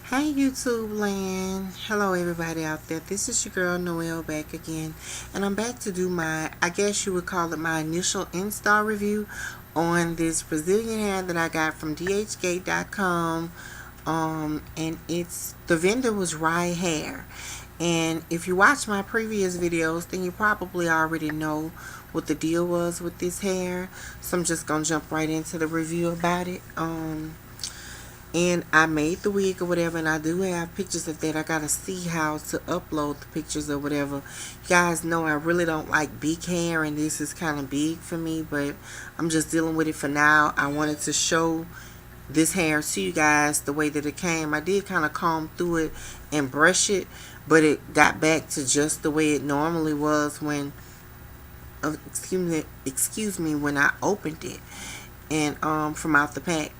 Hey YouTube land, hello everybody out there. This is your girl Noelle back again, and I'm back to do my, I guess you would call it my initial install review on this Brazilian hair that I got from DhGate.com. And the vendor was Ryhair. And if you watch my previous videos, then you probably already know what the deal was with this hair. So I'm just gonna jump right into the review about it. And I made the wig or whatever, and I do have pictures of that. I gotta see how to upload the pictures or whatever. You guys know I really don't like big hair, and this is kind of big for me, but I'm just dealing with it for now. I wanted to show this hair to you guys the way that it came. I did kind of comb through it and brush it, but it got back to just the way it normally was when excuse me, when I opened it and from out the pack.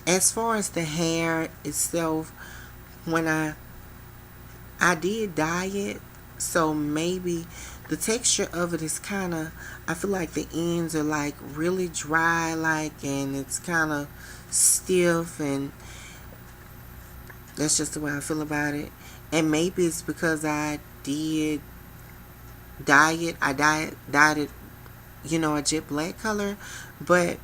As far as the hair itself, when I did dye it, so maybe the texture of it is kind of, I feel like the ends are like really dry, and it's kind of stiff, and that's just the way I feel about it. And maybe it's because I did dye it. I dyed it, a jet black color, but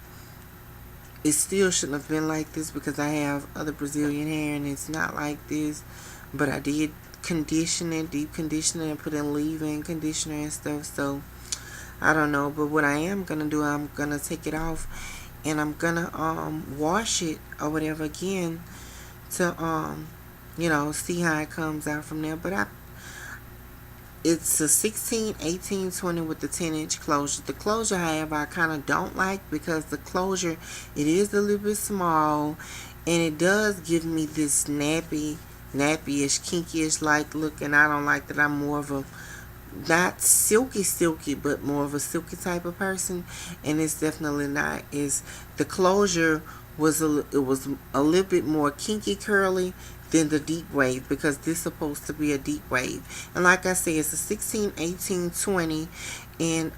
it still shouldn't have been like this because I have other Brazilian hair and it's not like this. But I did condition it, deep condition it, and put in leave-in conditioner and stuff. So I don't know. But what I am gonna do, I'm gonna take it off and I'm gonna wash it or whatever again to see how it comes out from there. But it's a 16, 18, 20 with the 10-inch closure. The closure, however, I kind of don't like because the closure, it is a little bit small, and it does give me this nappy-ish, kinky-ish like look, and I don't like that. I'm more of a, not silky, but more of a silky type of person, and it's definitely not. The closure was it was a little bit more kinky curly than the deep wave, because this is supposed to be a deep wave. And like I said, it's a 16, 18, 20, and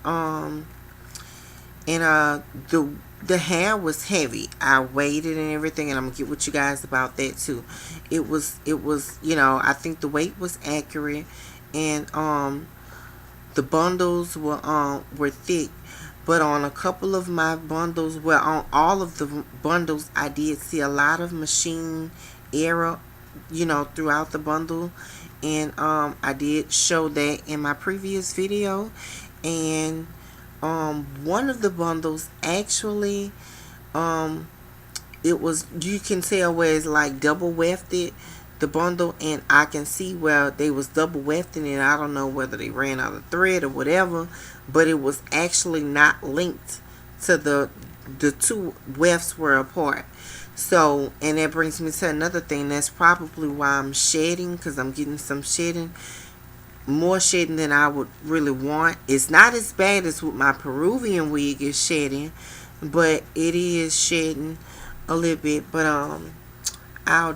the hair was heavy. I weighed it and everything, and I'm gonna get with you guys about that too. It was I think the weight was accurate, and the bundles were thick. But on a couple of my bundles, well, on all of the bundles, I did see a lot of machine error, throughout the bundle. And I did show that in my previous video. And one of the bundles actually, it was, you can tell where it's like double wefted, the bundle, and I can see where they was double wefting it. I don't know whether they ran out of thread or whatever, but it was actually not linked to the two wefts were apart. So, and that brings me to another thing. That's probably why I'm shedding, because I'm getting some shedding, more shedding than I would really want. It's not as bad as what my Peruvian wig is shedding, but it is shedding a little bit. But I'll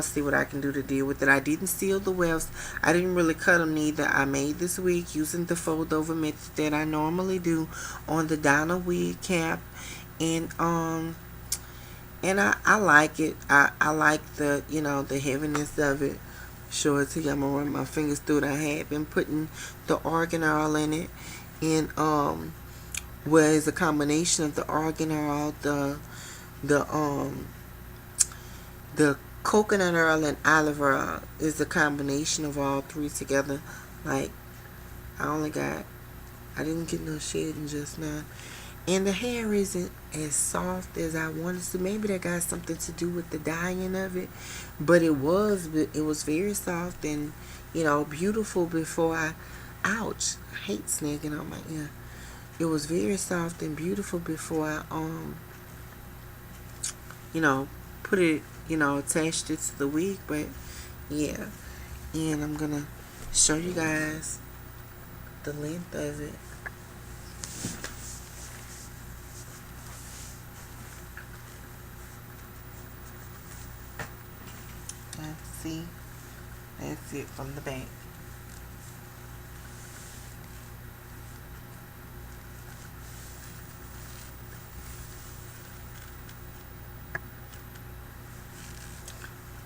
see what I can do to deal with it. I didn't seal the wefts. I didn't really cut them neither. I made this wig using the fold over method that I normally do on the Donna wig cap, and I like it. I like the heaviness of it. Show it to you. I'm gonna run my fingers through it. I had been putting the argan oil in it, and was a combination of the argan oil, the coconut oil, and olive oil is a combination of all three together. Like, I didn't get no shedding just now. And the hair isn't as soft as I wanted to. Maybe that got something to do with the dyeing of it. But it was very soft and, beautiful before ouch, I hate snagging on my ear. It was very soft and beautiful before I, put it, attached it to the wig. But yeah, and I'm gonna show you guys the length of it. Let's see, that's it from the back.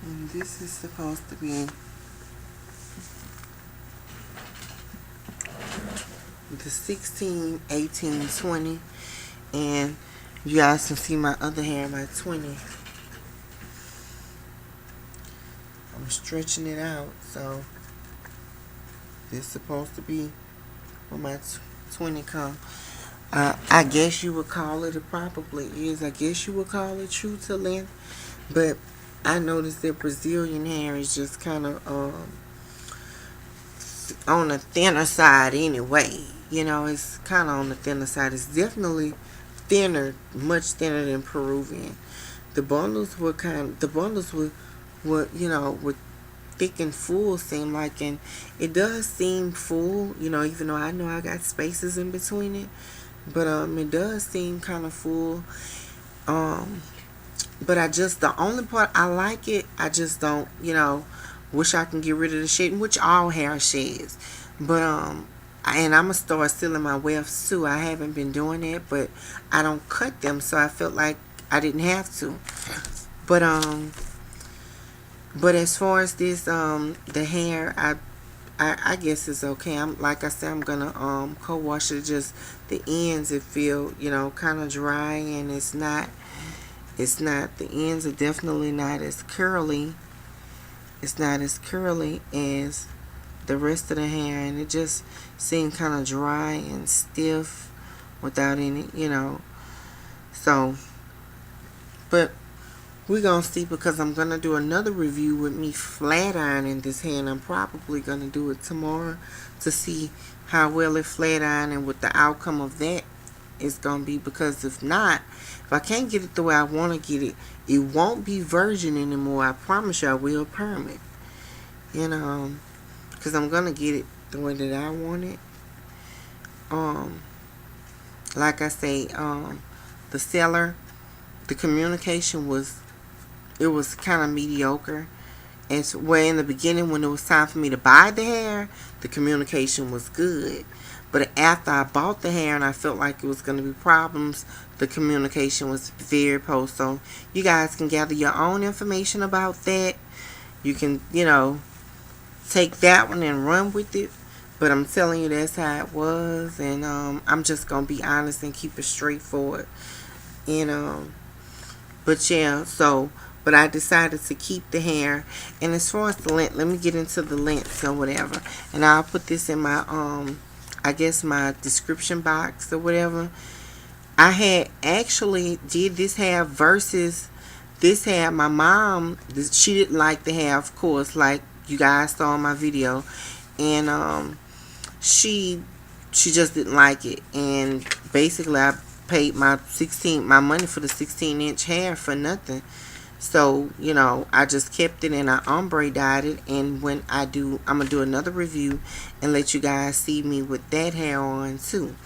And this is supposed to be the 16, 18, 20. And you guys can see my other hair, my 20. I'm stretching it out, so this is supposed to be where my 20 come. I guess you would call it, it probably is, I guess you would call it true to length, but I noticed that Brazilian hair is just kind of on the thinner side anyway. You know, it's kind of on the thinner side. It's definitely thinner, much thinner than Peruvian. The bundles were were thick and full, seem like, and it does seem full, even though I know I got spaces in between it, but it does seem kind of full. But the only part I like it, I just don't, wish I can get rid of the shedding, which all hair sheds. But and I'm gonna start sealing my wefts too. I haven't been doing it, but I don't cut them, so I felt like I didn't have to. But as far as this the hair, I guess it's okay. I'm, like I said, I'm gonna co-wash it. Just the ends, it feel kind of dry, and it's not. The ends are definitely not as curly. It's not as curly as the rest of the hair, and it just seemed kind of dry and stiff without any. So, but we're going to see, because I'm going to do another review with me flat ironing this hair, and I'm probably going to do it tomorrow to see how well it flat iron and what the outcome of that is going to be. Because if not, if I can't get it the way I want to get it, it won't be virgin anymore. I promise you I will perm it. Because I'm going to get it the way that I want it. Like I say, the seller, the communication was kind of mediocre. And so, where in the beginning, when it was time for me to buy the hair, the communication was good. But after I bought the hair and I felt like it was going to be problems, the communication was very poor. So you guys can gather your own information about that. You can, take that one and run with it. But I'm telling you, that's how it was. And I'm just going to be honest and keep it straightforward. But yeah, but I decided to keep the hair. And as far as the length, let me get into the lengths or whatever. And I'll put this in my, I guess my description box or whatever. I had actually did this hair versus this hair. My mom, she didn't like the hair, of course, like you guys saw in my video. And she just didn't like it. And basically I paid my money for the 16-inch hair for nothing. So, I just kept it and I ombre dyed it. And when I'm going to do another review and let you guys see me with that hair on too.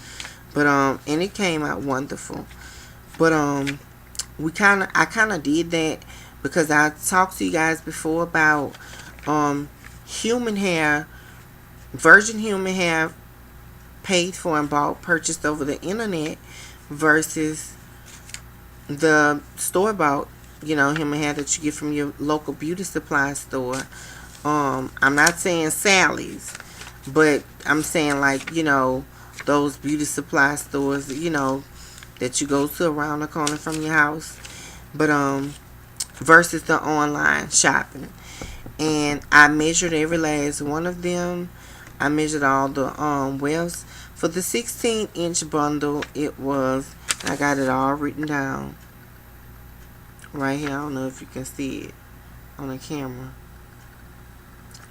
But, and it came out wonderful. But, I kind of did that because I talked to you guys before about, human hair, virgin human hair paid for and purchased over the internet versus the store-bought, human hair that you get from your local beauty supply store. I'm not saying Sally's, but I'm saying like, those beauty supply stores, that you go to around the corner from your house. But, versus the online shopping. And I measured every last one of them. I measured all the wells. For the 16-inch bundle, it was, I got it all written down right here. I don't know if you can see it on the camera.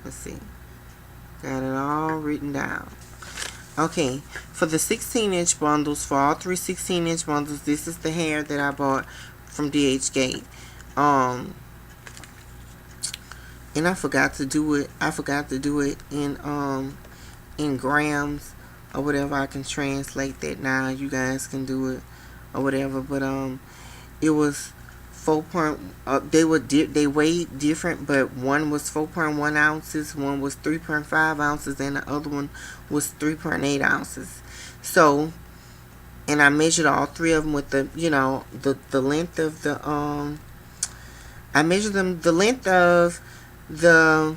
Let's see. Got it all written down. Okay, for the 16-inch bundles, for all three 16-inch bundles, this is the hair that I bought from DhGate. And I forgot to do it. In grams or whatever. I can translate that now. You guys can do it or whatever. But it was 4. They weighed different, but one was 4.1 ounces, one was 3.5 ounces, and the other one was 3.8 ounces. So, and I measured all three of them with the the length of I measured them the length of the,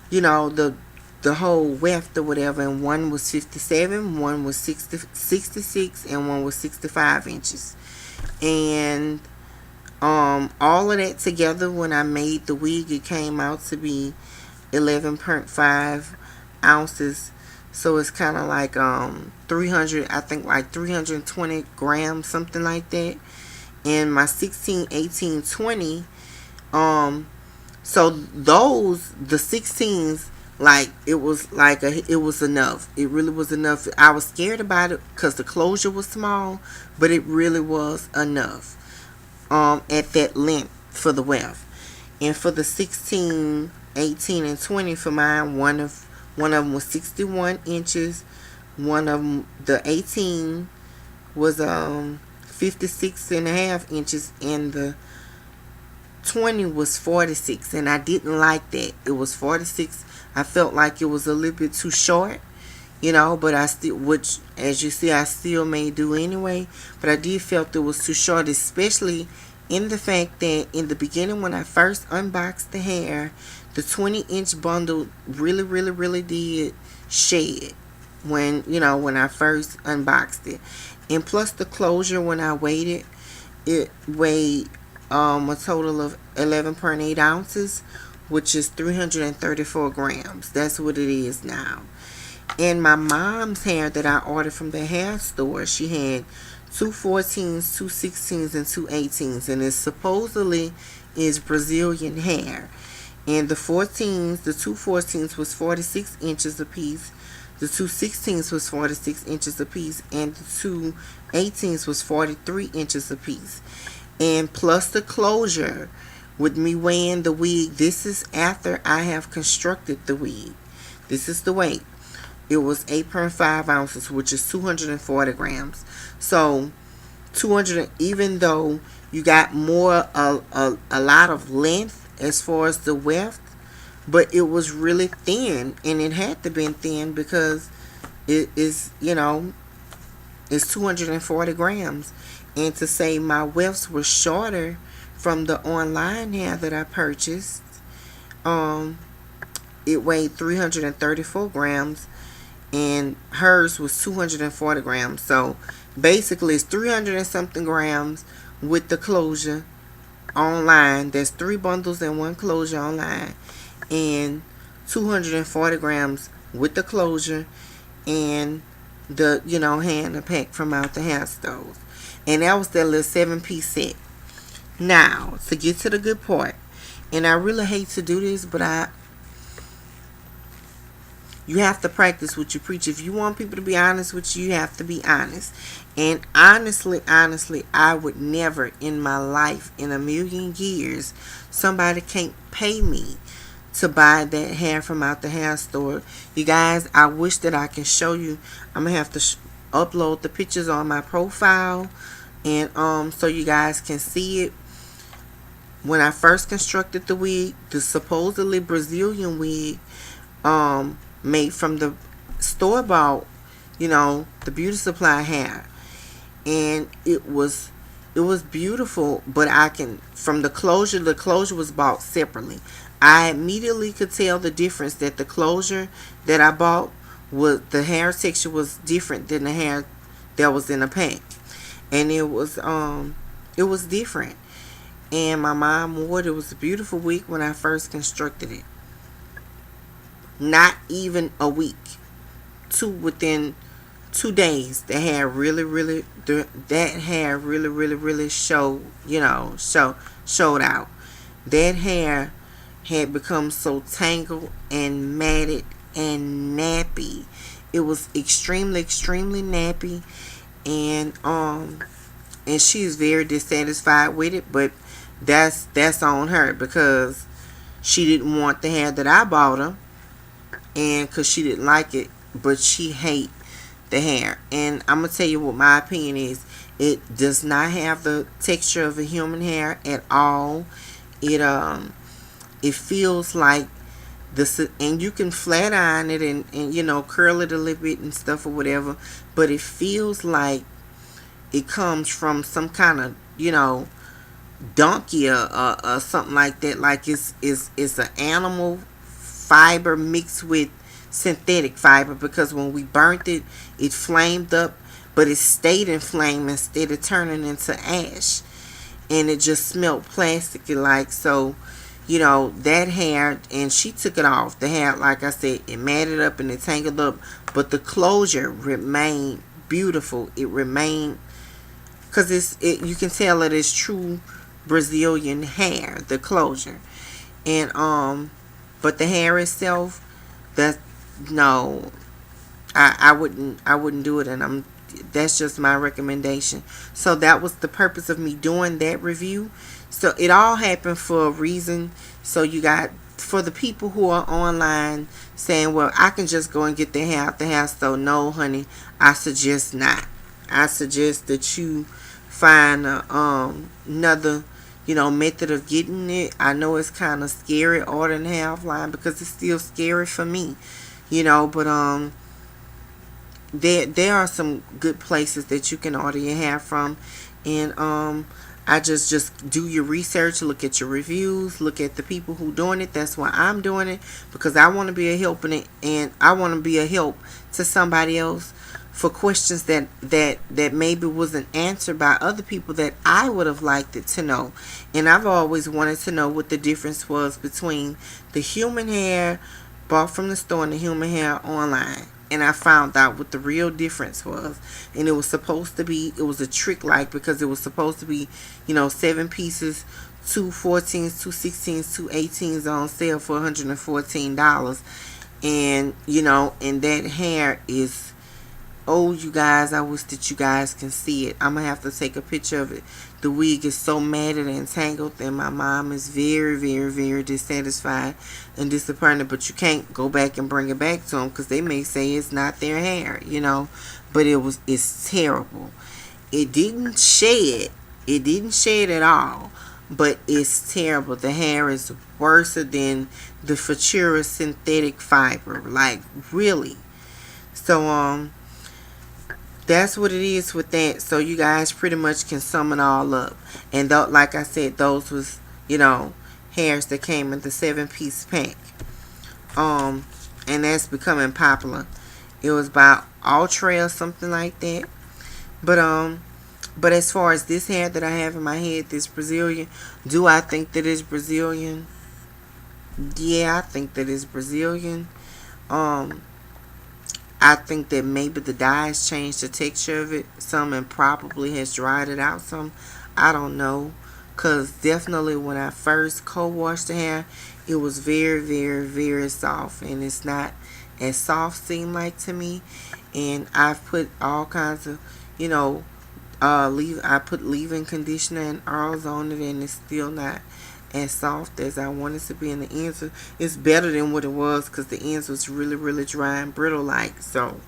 you know, the whole weft or whatever, and one was 57, one was 66, and one was 65 inches. And all of that together, when I made the wig, it came out to be 11.5 ounces. So it's kind of like 300, I think like 320 grams, something like that. And my 16, 18, 20, so those, the 16s, like it was like it was enough. It really was enough. I was scared about it because the closure was small, but it really was enough at that length for the weft. And for the 16, 18, and 20 for mine, one of them was 61 inches. One of them, the 18, was 56 and a half inches, and the 20 was 46, and I didn't like that. It was 46. I felt like it was a little bit too short, but I still, which as you see, I still may do anyway, but I did felt it was too short, especially in the fact that in the beginning when I first unboxed the hair, the 20-inch bundle really did shed when I first unboxed it. And plus the closure, when I weighed it weighed a total of 11.8 ounces, which is 334 grams. That's what it is now. And my mom's hair that I ordered from the hair store, she had two 14s, two 16s, and two 18s, and it supposedly is Brazilian hair. And the two 14s was 46 inches apiece, the two 16s was 46 inches apiece, and the two 18s was 43 inches apiece. And plus the closure, with me weighing the wig, this is after I have constructed the wig. This is the weight. It was 8.5 ounces, which is 240 grams. So 200, even though you got more, a lot of length as far as the weft, but it was really thin, and it had to be thin because it is, it's 240 grams. And to say my wefts were shorter from the online hair that I purchased, it weighed 334 grams, and hers was 240 grams. So basically it's 300 and something grams with the closure online. There's 3 bundles and 1 closure online, and 240 grams with the closure and the hand and pack from out the hair stores. And that was that little 7-piece set. Now, to get to the good part, and I really hate to do this, but you have to practice what you preach. If you want people to be honest with you, you have to be honest. And honestly, I would never in my life, in a million years, somebody can't pay me to buy that hair from out the hair store. You guys, I wish that I can show you. I'm going to have to upload the pictures on my profile, and so you guys can see it. When I first constructed the wig, the supposedly Brazilian wig, made from the store-bought, the beauty supply hair, and it was beautiful. But from the closure was bought separately. I immediately could tell the difference, that the closure that I bought, the hair texture was different than the hair that was in a pack, and it was different. And my mom wore it. It was a beautiful wig when I first constructed it. Not even a week. Within 2 days, the hair really showed out. That hair had become so tangled and matted and nappy. It was extremely nappy, and she's very dissatisfied with it, but that's on her, because she didn't want the hair that I bought her, and because she didn't like it, but she hate the hair. And I'm gonna tell you what my opinion is. It does not have the texture of a human hair at all. It feels like and you can flat iron it and curl it a little bit and stuff or whatever, but it feels like it comes from some kind of donkey or something like that. Like it's an animal fiber mixed with synthetic fiber, because when we burnt it, it flamed up, but it stayed in flame instead of turning into ash, and it just smelled plasticky like. So that hair, and she took it off. The hair, like I said, it matted up and it tangled up, but the closure remained beautiful. It remained, because you can tell it is true Brazilian hair, the closure. And but the hair itself, that no, I wouldn't do it, and that's just my recommendation. So that was the purpose of me doing that review. So it all happened for a reason. So you got, for the people who are online saying, well, I can just go and get the hair out the house. So no, honey, I suggest not. I suggest that you find another method of getting it. I know it's kind of scary ordering hair offline, because it's still scary for me, but there are some good places that you can order your hair from. And I just do your research, look at your reviews, look at the people who doing it. That's why I'm doing it, because I want to be a help in it, and I want to be a help to somebody else for questions that maybe wasn't answered by other people that I would have liked it to know. And I've always wanted to know what the difference was between the human hair bought from the store and the human hair online. And I found out what the real difference was. And it was a trick, like, because it was supposed to be 7 pieces, 2 14s, 2 16s, 2 18s on sale for $114. And and that hair is, oh, you guys, I wish that you guys can see it. I'm going to have to take a picture of it. The wig is so matted and tangled, and my mom is very, very, very dissatisfied and disappointed. But you can't go back and bring it back to them, because they may say it's not their hair, But it's terrible. It didn't shed. It didn't shed at all. But it's terrible. The hair is worse than the Futura synthetic fiber. Like, really. So, that's what it is with that. So you guys pretty much can sum it all up. And like I said, those was, hairs that came in the 7-piece pack. And that's becoming popular. It was by Ultra or something like that. But as far as this hair that I have in my head, this Brazilian, do I think that it's Brazilian? Yeah, I think that it's Brazilian. I think that maybe the dye has changed the texture of it some, and probably has dried it out some. I don't know. Because definitely when I first co-washed the hair, it was very, very, very soft. And it's not as soft seemed like to me. And I've put all kinds of, I put leave-in conditioner and oils on it, and it's still not as soft as I want it to be. In the ends, it's better than what it was, because the ends was really, really dry and brittle like. So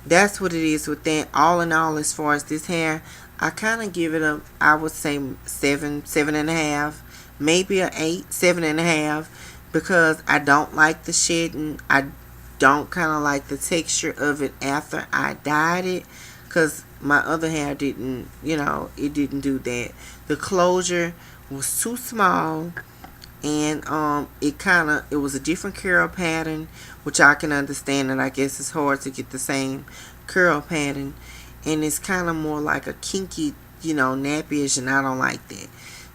that's what it is with that. All in all, as far as this hair, I kind of give it a, I would say 7.5, maybe a 8, 7.5, because I don't like the shedding. I don't kind of like the texture of it after I dyed it, because my other hair didn't, it didn't do that. The closure was too small, and it was a different curl pattern, which I can understand, and I guess it's hard to get the same curl pattern, and it's kind of more like a kinky, nappy-ish, and I don't like that.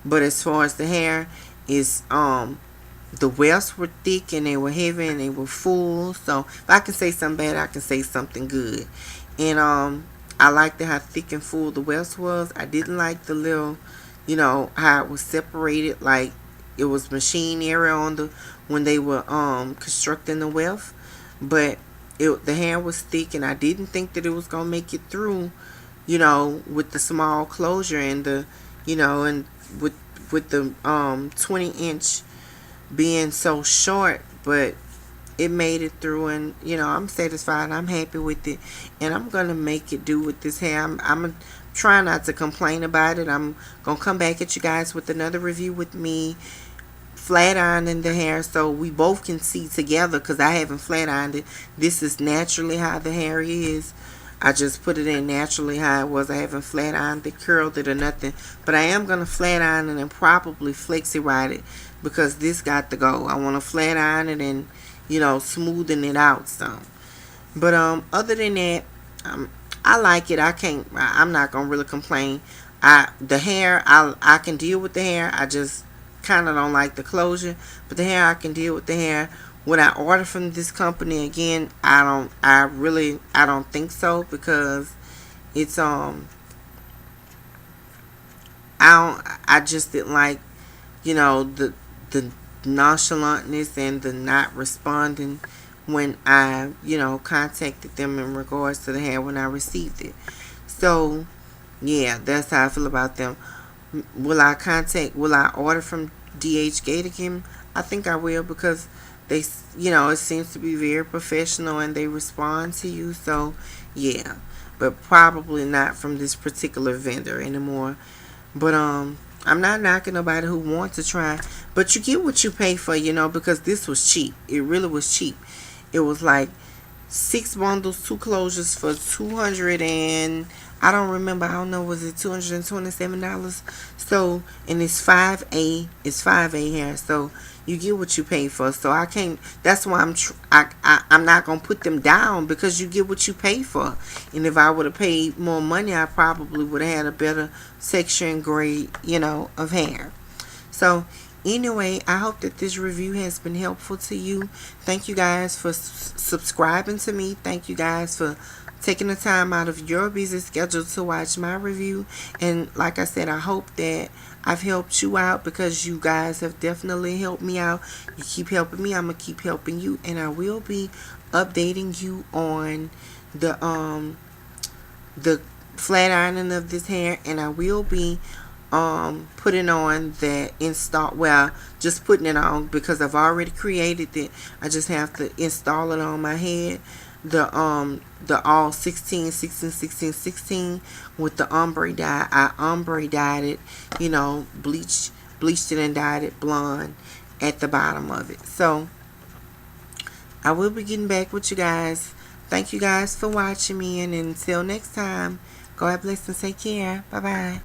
But as far as the hair, is the wefts were thick, and they were heavy, and they were full. So if I can say something bad, I can say something good. And I liked how thick and full the wefts was. I didn't like the little, how it was separated, like it was machine area on when they were constructing the weft. But the hair was thick, and I didn't think that it was gonna make it through, with the small closure and the, and with the 20-inch being so short. But it made it through, and I'm satisfied. I'm happy with it, and I'm gonna make it do with this hair. I'm trying not to complain about it. I'm gonna come back at you guys with another review with me flat ironing the hair, so we both can see together, because I haven't flat ironed it. This is naturally how the hair is. I just put it in naturally how it was. I haven't flat ironed it, curled it, or nothing. But I am going to flat iron it and probably flexi ride it because this got to go. I want to flat iron it and, smoothing it out some. But other than that, I like it. I'm not going to really complain. The hair, I can deal with the hair. I just kind of don't like the closure. But the hair, I can deal with the hair. Would I order from this company again? I don't think so because it's I just didn't like, the nonchalantness and the not responding when I, contacted them in regards to the hair when I received it. So, yeah, that's how I feel about them. Will I order from DhGate again? I think I will because they, it seems to be very professional and they respond to you. So, yeah, but probably not from this particular vendor anymore. But I'm not knocking nobody who wants to try, but you get what you pay for, because this was cheap. It really was cheap. It was like 6 bundles, 2 closures for 200 and I don't remember. I don't know. Was it $227? So, and it's 5A. It's 5A hair. So you get what you pay for. So I can't. That's why I'm not gonna put them down because you get what you pay for. And if I would have paid more money, I probably would have had a better texture and grade, of hair. So anyway, I hope that this review has been helpful to you. Thank you guys for subscribing to me. Thank you guys for taking the time out of your busy schedule to watch my review. And like I said, I hope that I've helped you out because you guys have definitely helped me out. You keep helping me, I'm gonna keep helping you, and I will be updating you on the flat ironing of this hair, and I will be putting on the install, well, just putting it on because I've already created it. I just have to install it on my head. The all 16 with the ombre dye. I ombre dyed it, bleached it and dyed it blonde at the bottom of it. So I will be getting back with you guys. Thank you guys for watching me, and until next time, God bless and take care. Bye bye.